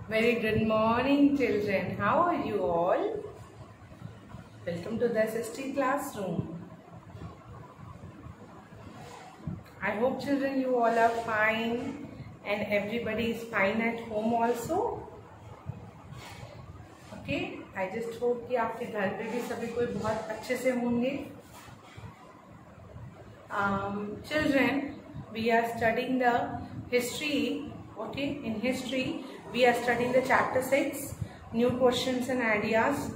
Very good morning, children. How are you all? Welcome to the SST classroom. I hope, children, you all are fine and everybody is fine at home also. Okay, I just hope कि आपके घर पे भी सभी कोई बहुत अच्छे से होंगे. Children, we are studying the history. Okay, in history we are studying the chapter 6, new questions and ideas.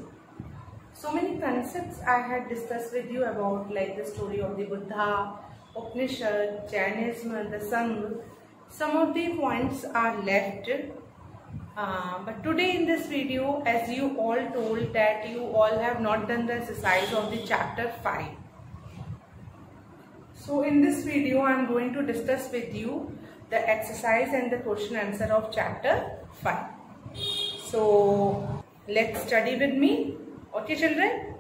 So many concepts I had discussed with you about, like the story of the Buddha, Upanishad, Jainism and the Sangha. Some of the points are left. But today in this video, as you all told that you all have not done the exercise of the chapter 5. So in this video I am going to discuss with you the exercise and the question answer of chapter 5. So let's study with me. Okay, children?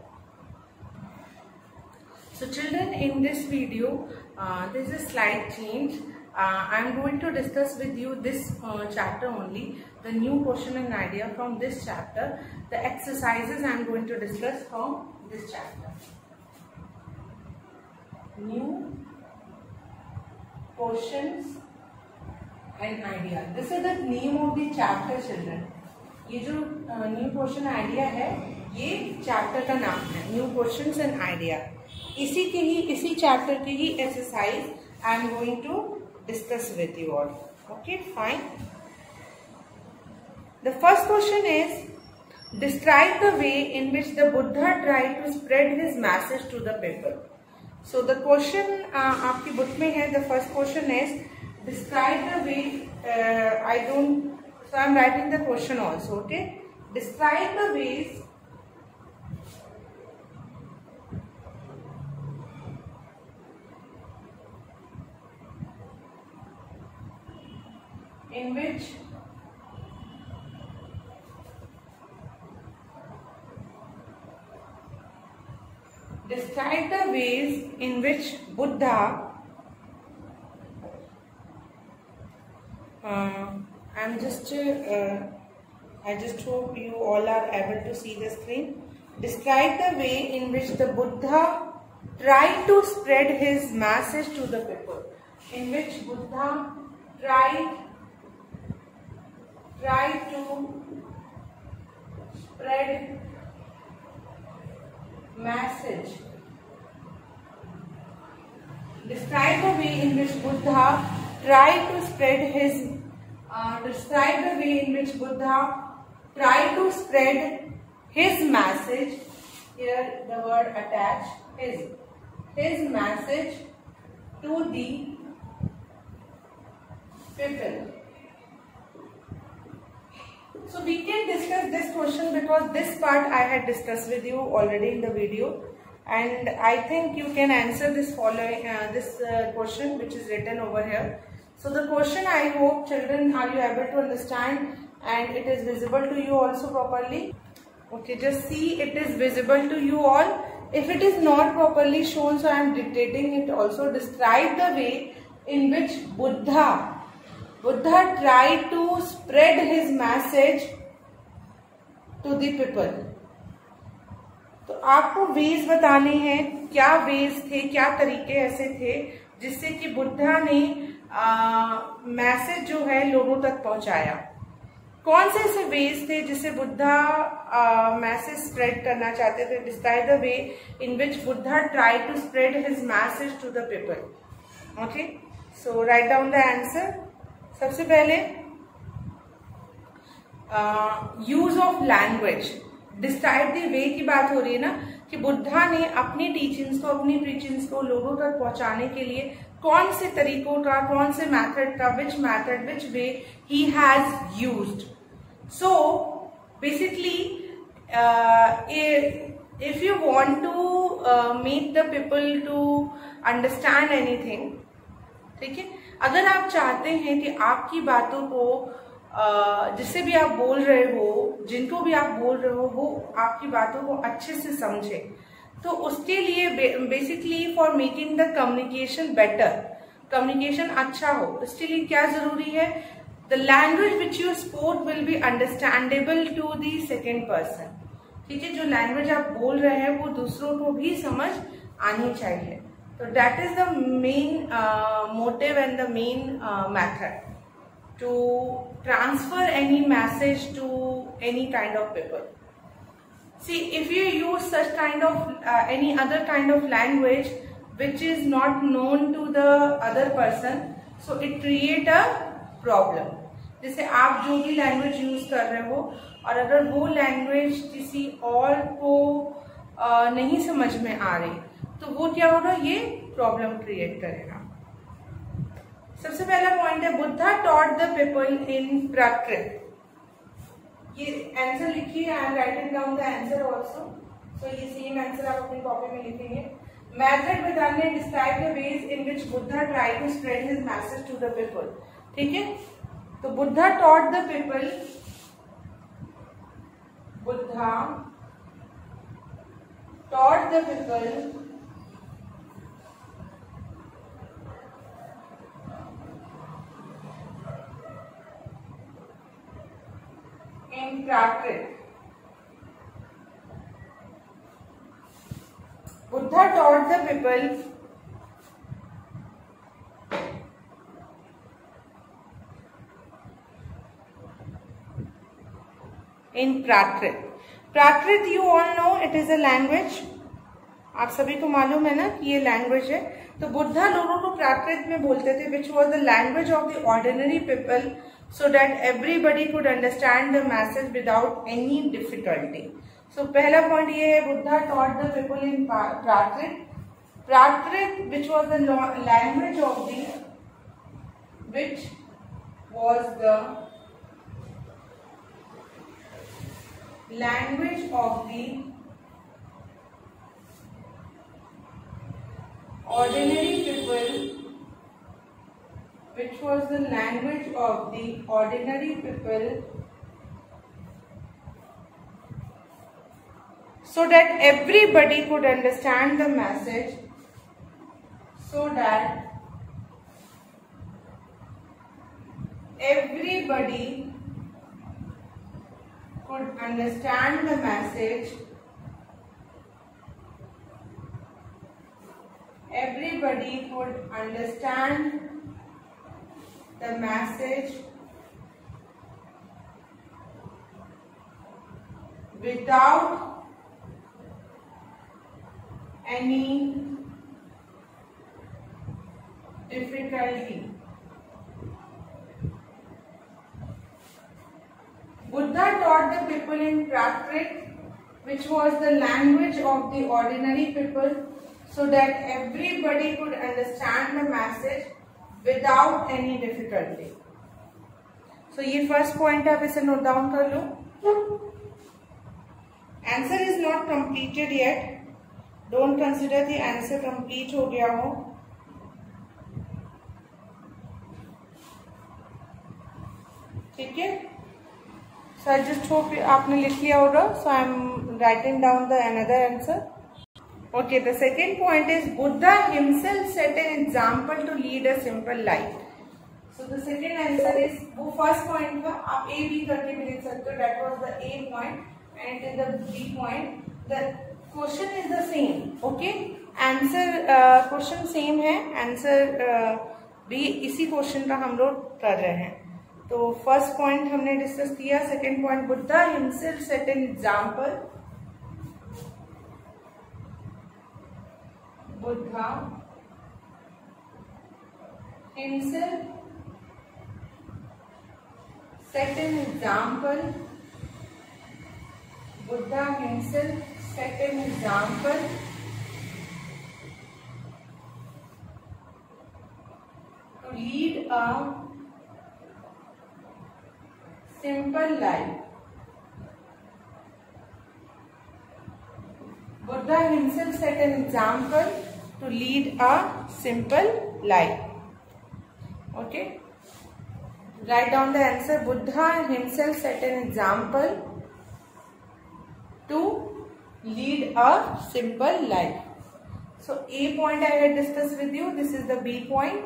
So children, in this video there is a slight change. I am going to discuss with you this chapter only, the new question and idea from this chapter. The exercises I am going to discuss from this chapter. New questions and idea. This is the name of the chapter, children. ये जो new question idea है, ये chapter का नाम है, new questions and idea. इसी chapter की ही exercise I am going to discuss with you all. Okay, fine. The first question is describe the way in which the Buddha tried to spread his message to the people. So the question आपकी book में है. The first question is describe the way. So I'm writing the question also. Okay, describe the ways in which Buddha I just hope you all are able to see the screen. Describe the way in which the Buddha tried to spread his message to the people. In which Buddha tried to spread message. Describe the way in which Buddha tried to spread his message. Here the word attach, his message to the people. So we can discuss this question because this part I had discussed with you already in the video, and I think you can answer this following question which is written over here. So the question, I hope, children, are you able to understand and it is visible to you also properly? Okay, just see it is visible to you all. If it is not properly shown, so I am dictating it also. Describe the way in which Buddha tried to spread his message to the people. तो आपको veg बताने हैं, क्या veg थे, क्या तरीके ऐसे थे जिससे कि बुद्धा ने मैसेज जो है लोगों तक पहुंचाया. कौन से ऐसे वेज थे जिससे बुद्धा मैसेज स्प्रेड करना चाहते थे. Describe the way in which Buddha tried to spread his message to the people. Okay, so write down the answer. सबसे पहले use of language. Describe the way की बात हो रही है ना, कि बुद्धा ने अपनी टीचिंग्स को, अपनी प्रीचिंग्स को लोगों तक पहुंचाने के लिए कौन से तरीकों का, कौन से मेथड का, which way he has used. So basically if you want to make the people to understand anything, ठीक है, अगर आप चाहते हैं कि आपकी बातों को जिससे भी आप बोल रहे हो, जिनको भी आप बोल रहे हो, वो आपकी बातों को अच्छे से समझे, तो उसके लिए basically for making the communication better, communication अच्छा हो, इसलिए क्या जरूरी है, the language which you spoke will be understandable to the second person. ठीक है, जो लैंग्वेज आप बोल रहे हैं वो दूसरों को भी समझ आनी चाहिए। तो that is the main motive and the main method to transfer any message to any kind of people. See, if you use such kind of any other kind of language which is not known to the other person, so it create a problem. जैसे आप जो भी language use कर रहे हो और अगर वो लैंग्वेज किसी और को नहीं समझ में आ रही तो वो क्या होगा, ये प्रॉब्लम क्रिएट करेगा। सबसे पहला पॉइंट है Buddha taught the people in Prakrit. ये आंसर लिखिए, I am writing down the answer also. So ये सेम आंसर आप अपनी कॉपी में लिखेंगे। मैथड विद अन्य describe the ways in which Buddha try to spread his message to the people. ठीक है, तो Buddha taught the people, Buddha taught the people in Prakrit. Buddha taught the people in Prakrit. Prakrit, you all know it is a language. आप सभी को मालूम है ना कि ये लैंग्वेज है। तो बुद्धा लोगों को प्राकृत में बोलते थे, which was the language of the ordinary people, so that everybody could understand the message without any difficulty. So पहला पॉइंट ये है, Buddha taught the people in Prakrit. Prakrit, which was the language of the, which was the language of the ordinary people, which was the language of the ordinary people, so that everybody could understand the message, so that everybody could understand the message, everybody could understand the message without any difficulty. Buddha taught the people in Prakrit, which was the language of the ordinary people, so that everybody could understand the message without any difficulty. So ये first point आप इसे note down कर लो। Answer is not completed yet. Don't consider the answer complete हो गया हो। ठीक है? So I just hope आपने लिख लिया होगा। So I am writing down the another answer. Okay, the second point is Buddha himself set an example to lead a simple life. So the second answer is, वो first point था, आप A B करके भी लिख सकते हो, that was the A point and it is the B point. The question is the same, okay? Answer question same है, answer भी इसी question का हम लोग कर रहे हैं। तो first point हमने discuss किया, second point Buddha himself set an example. Buddha himself set an example. Buddha himself set an example to lead a simple life. Buddha himself set an example to lead a simple life. Okay. Write down the answer. Buddha himself set an example to lead a simple life. So A point I had discussed with you. This is the B point.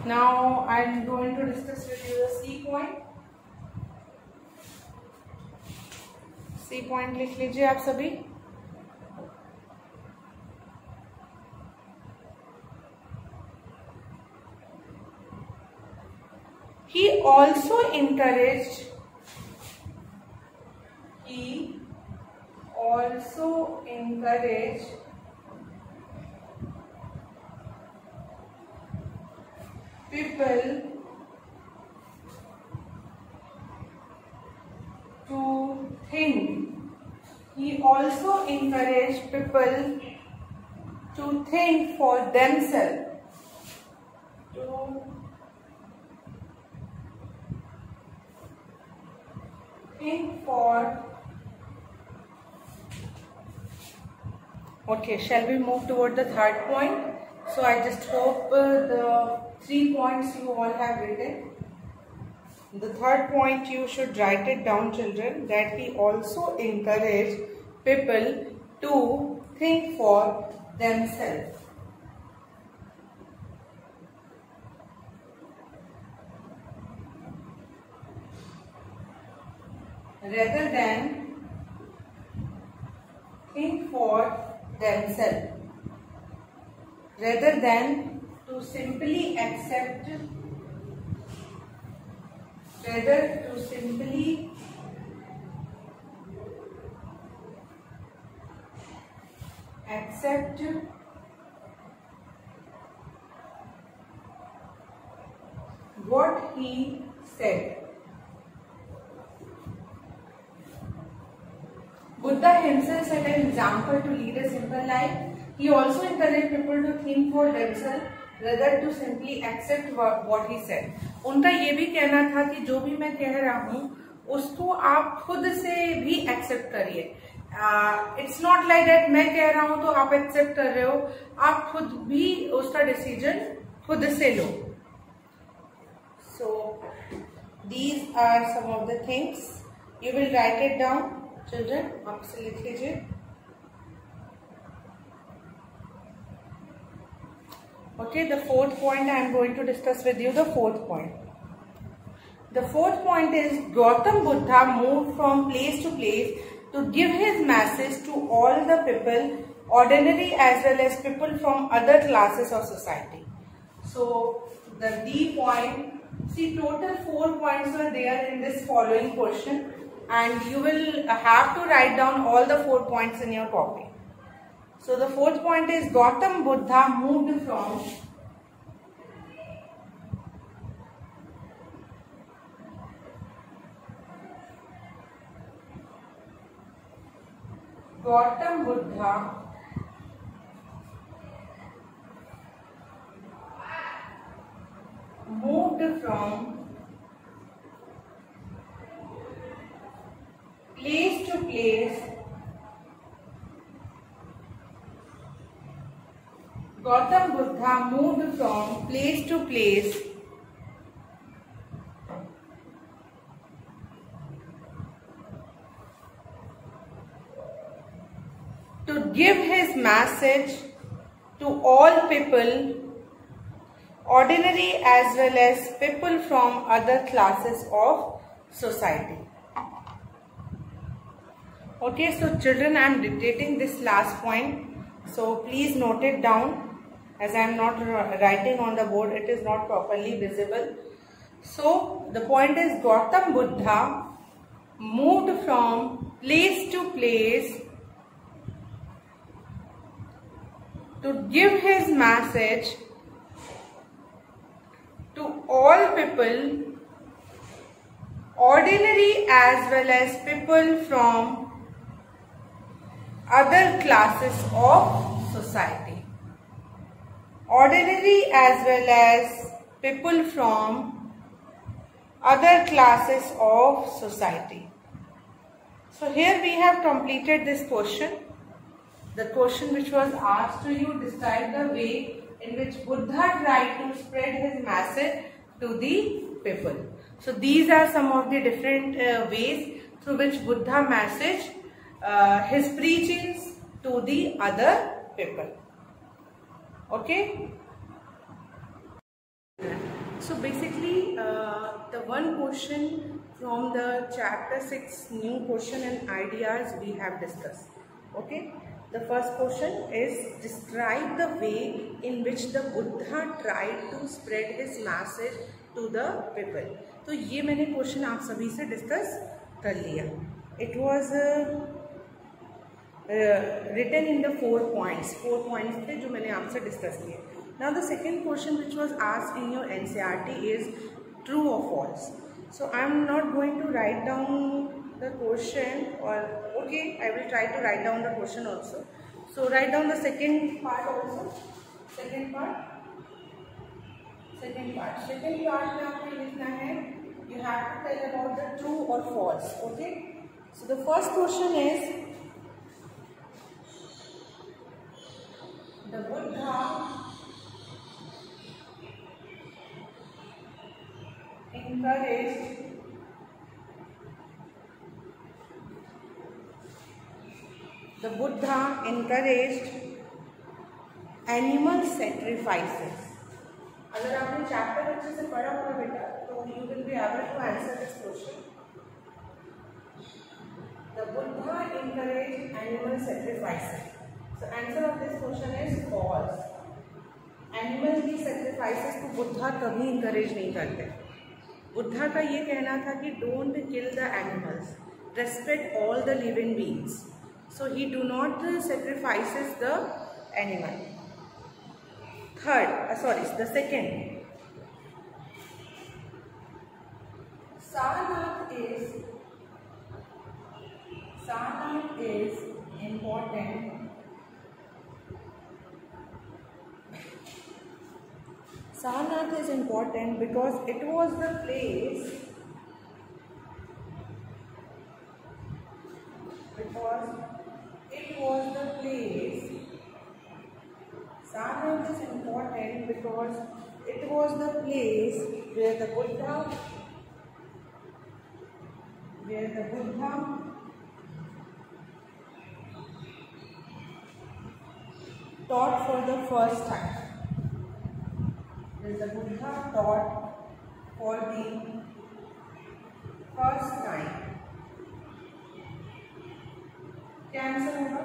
Now I am going to discuss with you the C point. C point लिख लीजिए आप सभी. He also encouraged people to think. He also encouraged people to think for themselves. To think for. Okay, shall we move toward the third point? So I just hope the 3 points you all have written. The third point you should write it down, children, that he also encouraged people to think for themselves. Rather than think for themselves. Rather than to simply accept, what he said. Buddha himself set an example to lead a simple life. He also encouraged people to think for themselves rather to simply accept what he said. उनका ये भी कहना था कि जो भी मैं कह रहा हूँ उसको आप खुद से भी एक्सेप्ट करिए. इट्स नॉट लाइक दैट मैं कह रहा हूँ तो आप एक्सेप्ट कर रहे हो, आप खुद भी उसका डिसीजन खुद से लो. So these are some of the things. You will write it down, children. आप इसे लिख लीजिए. Okay, the fourth point I am going to discuss with you. The fourth point. The fourth point is Gautam Buddha moved from place to place to give his message to all the people, ordinary as well as people from other classes of society. So the D point. See, total 4 points were there in this following question, and you will have to write down all the 4 points in your copy. So the fourth point is Gautam Buddha moved from place to place. Gautam Buddha moved from place to place to give his message to all people, ordinary as well as people from other classes of society. Okay, so children, I am dictating this last point, so please note it down. As I am not writing on the board, it is not properly visible. So the point is Gautam Buddha moved from place to place to give his message to all people, ordinary as well as people from other classes of society. Ordinary as well as people from other classes of society. So here we have completed this question. The question which was asked to you, describe the way in which Buddha tried to spread his message to the people. So these are some of the different ways through which Buddha messaged his preachings to the other people. Okay? So basically, the one question from the chapter 6 new question and ideas we have discussed. Okay, the first question is describe the way in which the Buddha tried to spread his message to the people. तो ये मैंने question आप सभी से discuss कर लिया. It was written in the 4 points थे जो मैंने आपसे डिस्कस किए. Now the second question which was asked in your NCERT is true or false. So I am not going to write down the question, or okay, I will try to write down the question also. So write down the second part also. Second part में आपको लिखना है, you have to tell about the true or false. Okay. So the first question is the Buddha encouraged animal sacrifices. अगर आपने chapter अच्छे से पढ़ा होगा बेटा तो you will be able to answer this question. The Buddha encouraged animal sacrifices. So answer of this question is false. Animal की sacrifices को बुद्धा कभी encourage नहीं करते. बुद्धा का ये कहना था कि don't kill the animals, respect all the living beings. So he do not sacrifices the animal. The second. Sarnath is important. Sarnath is important because it was the place Sarnath is important because it was the place where the Buddha taught for the first time. Where the Buddha taught for the first time. क्या answer होगा?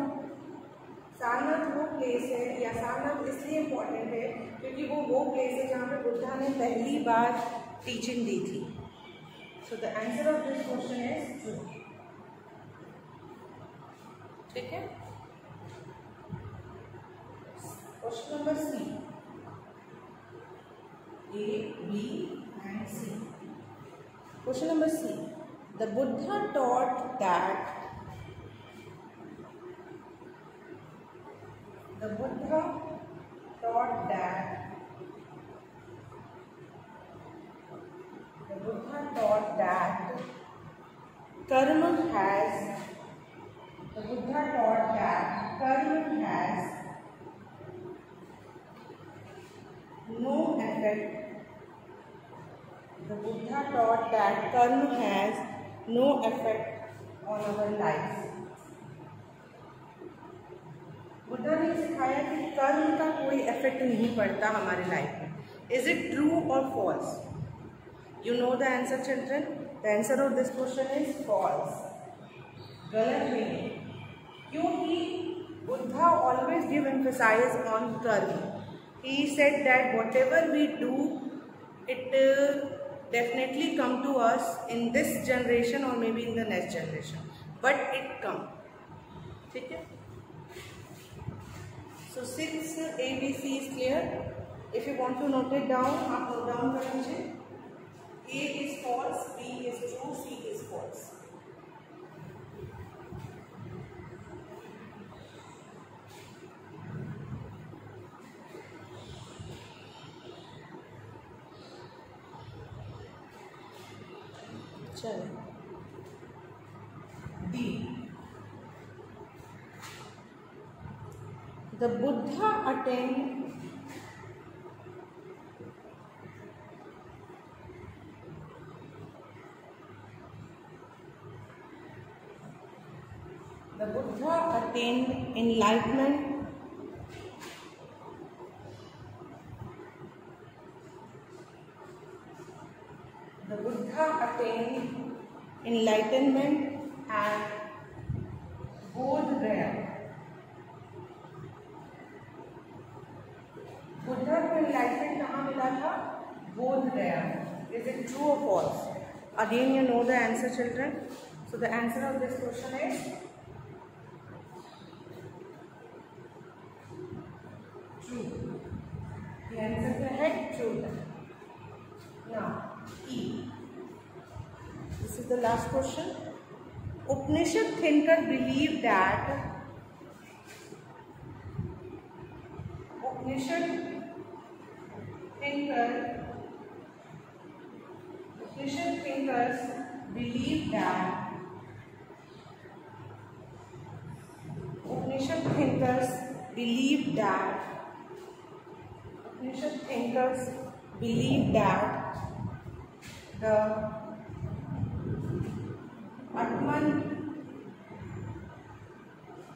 सारनाथ वो place है, या सारनाथ इसलिए important है क्योंकि वो place है जहाँ पे बुद्धा ने पहली बार टीचिंग दी थी. So the answer of this question is true. ठीक है. Question number C. A, B and C. Question number C. The Buddha taught that karma has no effect. The Buddha taught that karma has no effect on our life. Buddha ने सिखाया कि कर्म का कोई effect नहीं पड़ता हमारे लाइफ में. इज इट ट्रू और false? You know the answer children. The answer of this question is false. गलत नहीं, क्योंकि Buddha always give emphasise on karma. He said that whatever we do, it definitely come to us in this generation or maybe in the next generation, but it come. ठीक है. So 6 ABC is clear. If you want to note it down, आप note down कर लीजिए. A is false, B is true, C is false. चलो. B. The Buddha attained enlightenment the Buddha attained enlightenment at Bodh Gaya. Buddha को enlightenment कहाँ मिला था? बोध गया. Is it true or false? Again you know the answer, children. So the answer of this question is true. The answer क्या है? True. Now E. This is the last question. Upanishad thinker believe that Upanishad thinkers believe that Upanishad thinkers believe that the Atman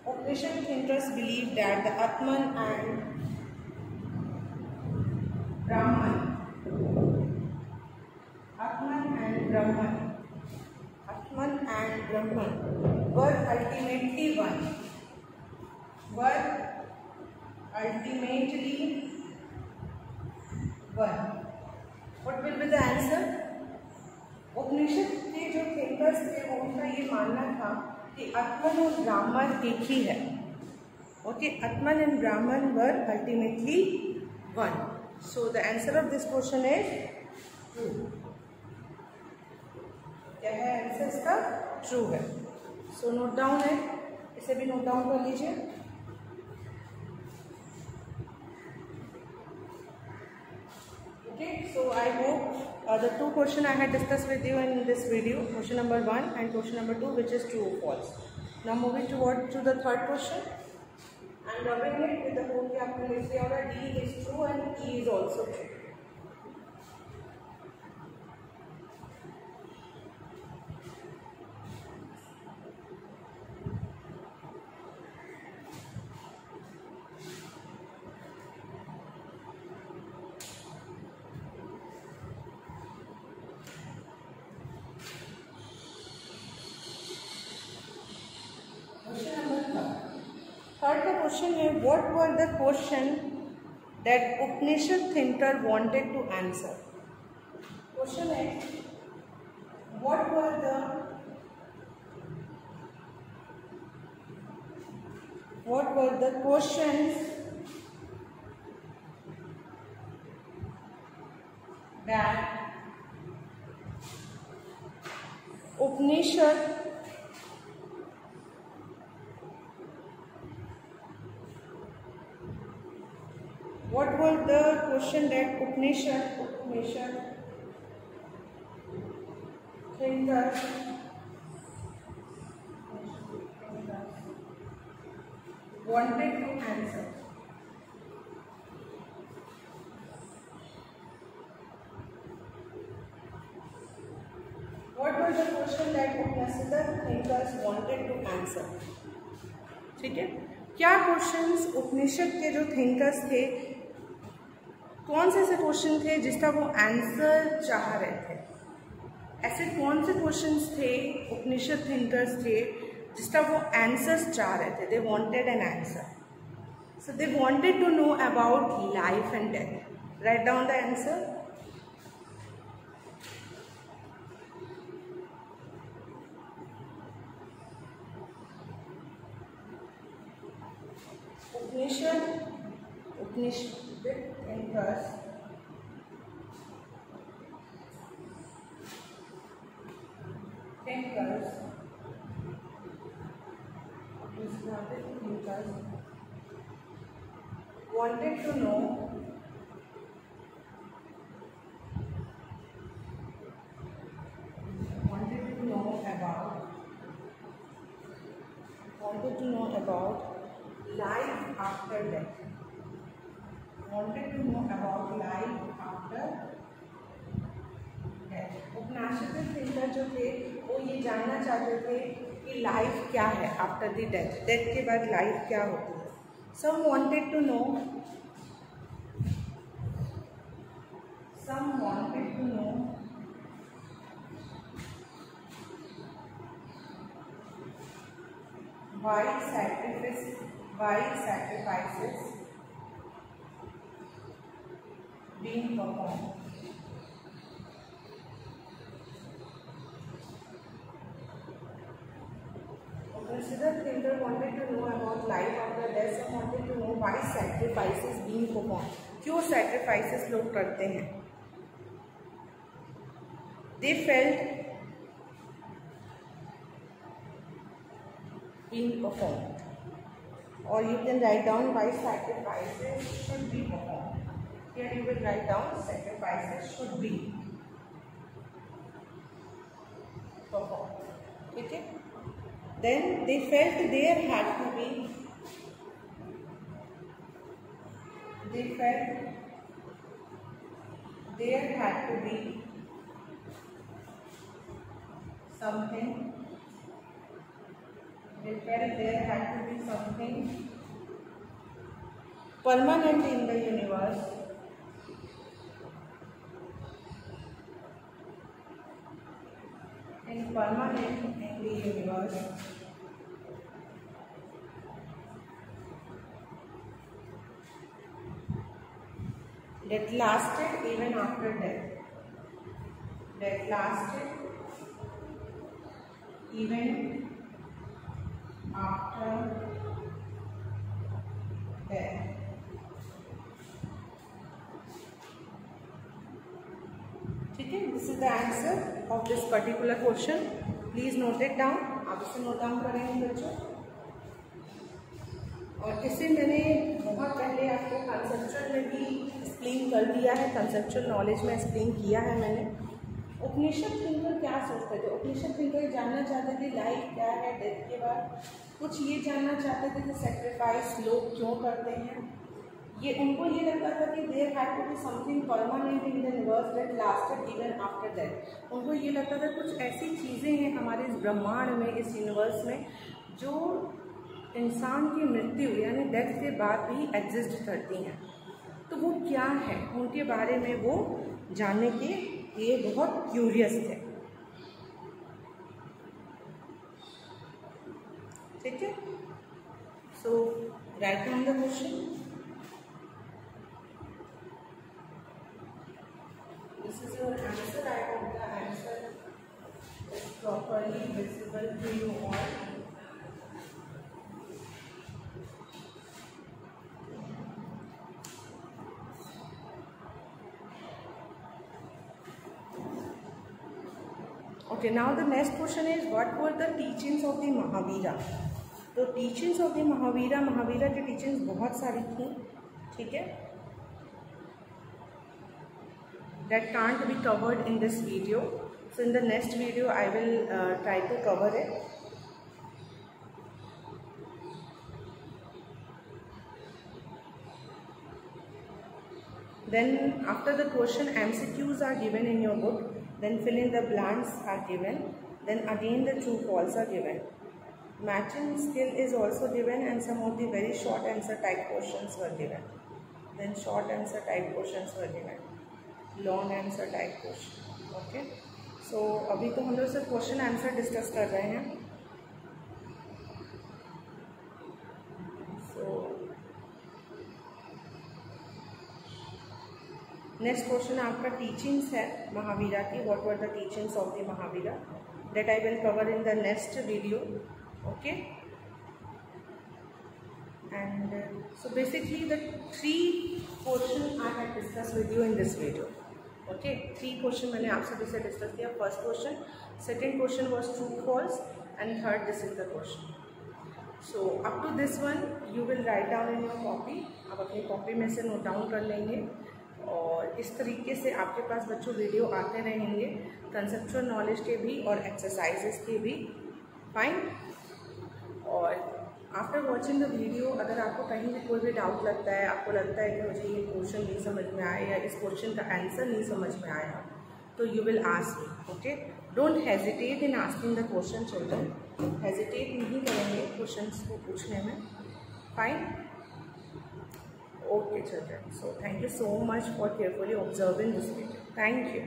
Upanishad thinkers believe that the Atman and Brahman were ultimately one. What will be the answer? उपनिषद के जो thinkers थे उनका ये मानना था कि आत्मन और ब्राह्मण एक ही है. Okay, atman and Brahman were ultimately one. So the answer of this question is true. क्या है आंसर इसका? ट्रू है. सो नोट डाउन है, इसे भी नोट डाउन कर लीजिए. Okay, so I hope the two questions I had discussed with you in this video, question number 1 and question number 2, which is true or false. Now moving to the third question. I am rubbing it with the whole कि आपने लिख दिया होगा D is true and E is also true. Third question है, what were the question that Upanishad thinker wanted to answer? Question है, what were the questions that Upanishad thinkers wanted to answer? What was the question that Upanishad thinkers wanted to answer? ठीक है, क्या questions उपनिषद के जो thinkers थे, कौन से ऐसे क्वेश्चन थे जिसका वो आंसर चाह रहे थे? ऐसे कौन से क्वेश्चंस थे उपनिषद थिंकर्स थे जिसका वो आंसर्स चाह रहे थे? They wanted an answer. So they wanted to know about life and death. Write down the answer. Upanishad thinkers wanted to know about life after death. Upanishad thinker जो थे वो ये जानना चाहते थे कि लाइफ क्या है आफ्टर द डेथ. डेथ के बाद लाइफ क्या होती है? Some wanted to know why sacrifices being performed. Consider thinker wanted to know about life after death and wanted to know why sacrifices being performed. क्यों sacrifices लोग करते हैं? They felt being performed, or you can write down why sacrifices should be performed. Here you will write down sacrifices should be performed. Okay. Then they felt there had to be something. They felt there had to be something permanent in the universe. That lasted even after death. ठीक है, this is the answer of this particular question. Please note it down. आप इसे note down करेंगे बच्चों. और इसे मैंने बहुत पहले आपको कंसेप्चुअल में भी एक्सप्लेन कर दिया है. कंसेप्चुअल नॉलेज में एक्सप्लेन किया है मैंने. उपनिषद थिंकर क्या सोचते थे? उपनिषद थिंकर जानना चाहते थे लाइफ क्या है डेथ के बाद. कुछ ये जानना चाहते थे कि सेक्रीफाइस लोग क्यों करते हैं. ये उनको ये लगता था कि there had to be something permanent in the universe that lasted even after death. उनको ये लगता था कुछ ऐसी चीज़ें हैं हमारे इस ब्रह्मांड में, इस यूनिवर्स में, जो इंसान की मृत्यु यानी डेथ के बाद भी एग्जिस्ट करती हैं. तो वो क्या है, उनके बारे में वो जानने के लिए बहुत क्यूरियस थे. ठीक है. So write down the question. This is your answer. I hope the answer is properly visible to you all. Okay, now the next question is what were the teachings of the Mahavira? तो teachings of the Mahavira की teachings बहुत सारी थी. ठीक है. That can't be covered in this video. So in the next video I will try to cover it. Then after the question MCQs are given in your book. Then fill in the blanks are given. Then again the true false are given. Matching skill is also given and some of the very short answer type questions were given. Then short answer type questions were given. Long answer type question. Okay. So अभी तो हम लोग सिर्फ question answer discuss कर रहे हैं. So next question आपका teachings है महावीरा की. What were the teachings of the Mahavira? That I will cover in the next video. Okay. And so basically the 3 question I have discuss with you in this video. Okay. 3 question मैंने आप सभी से discuss किया. First question, second question was true false and third this is the question. So up to this one you will write down in your copy. आप अपनी copy में से note down कर लेंगे और इस तरीके से आपके पास बच्चों वीडियो आते रहेंगे कंसेप्चुअल नॉलेज के भी और एक्सरसाइजेस के भी. फाइन. और आफ्टर वॉचिंग द वीडियो अगर आपको कहीं भी कोई भी डाउट लगता है, आपको लगता है कि मुझे ये क्वेश्चन नहीं समझ में आया या इस क्वेश्चन का आंसर नहीं समझ में आया, तो you will ask me. Okay. Don't hesitate in asking the question children. Hesitate नहीं करेंगे क्वेश्चंस को पूछने में. Fine. Okay children. So thank you so much for carefully observing this video. Thank you.